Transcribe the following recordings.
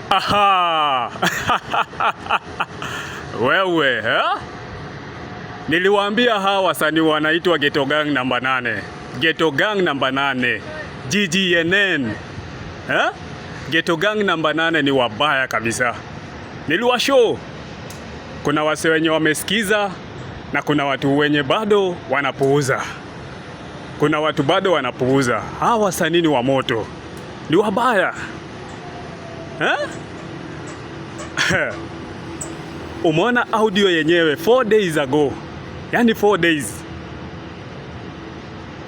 Aha! Wewe, ha? Niliwaambia hawa wasanii wanaitwa Ghetto Gang namba 8. Ghetto Gang namba 8. GGNN. Ha? Ghetto Gang namba 8 ni wabaya kabisa. Niliwashow. Kuna wase wenye wamesikiza na kuna watu wenye bado wanapuuza. Kuna watu bado wanapuuza. Hawa wasanii ni wa moto. Ni wabaya. Ha? Umeona audio yenyewe 4 days ago. Yani 4 days.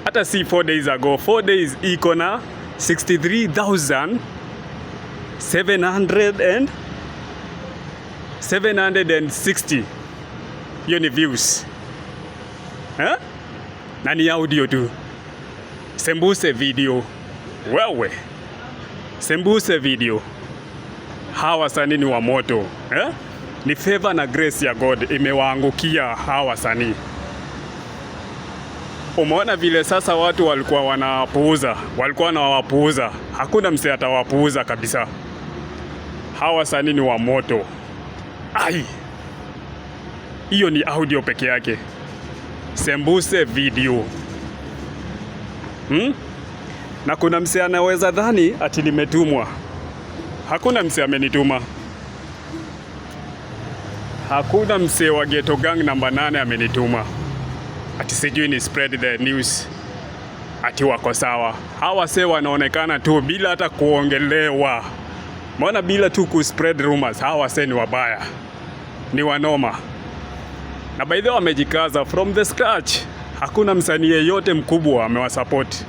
Hata si 4 days ago. 4 days iko na 63,760. Hiyo ni views. Ha? Na ni audio tu. Sembuse video. Wewe. Sembuse video. Hawa wasanii ni wa moto. Ni favor na grace ya God imewaangukia hawa wasanii. Umeona vile sasa watu walikuwa wanapuuza, walikuwa wanawapuuza. Hakuna msee atawapuuza kabisa. Hawa wasanii ni wa moto. Ai. Hiyo ni audio peke yake. Sembuse video. Na kuna msee anaweza dhani ati nimetumwa. Hakuna msee amenituma. Hakuna msee wa Ghetto Gang namba 8 amenituma. Ati sijui ni spread the news. Ati wako sawa. Hawa wasee wanaonekana tu bila hata kuongelewa. Mbona bila tu ku spread rumors. Hawa wasee ni wabaya. Ni wanoma. Na by the way wamejikaza from the scratch. Hakuna msanii yeyote mkubwa amewasupport.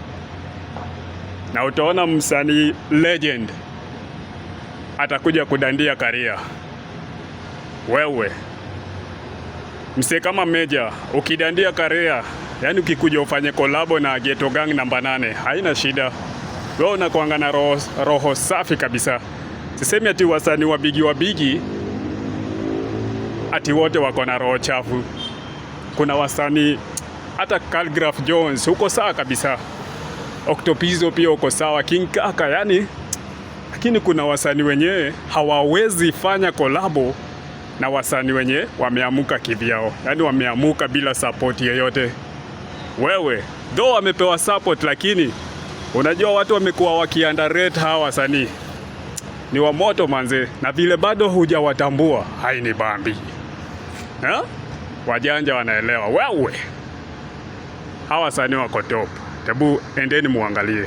Na utaona msanii legend atakuja kudandia career. Wewe msee kama Meja ukidandia career, yani ukikuja ufanye collab na Ghetto Gang namba 8, haina shida. Wewe unakuanga na roho safi kabisa. Sisemi ati wasanii wabigi ati wote wako na roho chafu. Kuna wasanii hata Calgraph Jones uko sawa kabisa. Octopizzo pia uko sawa, King Kaka yani. Lakini kuna wasanii wenyewe hawawezi fanya kolabo na wasanii wenye wameamuka kivyao. Yani wameamuka bila support yoyote. Wewe, though wamepewa support lakini unajua watu wamekuwa wakiunderrate hawa wasanii. Ni wa moto manze, na vile bado hujawatambua, haini bambi. Wajanja wanaelewa. Wewe, hawa wasanii wako top. Tebu endeni muangalie.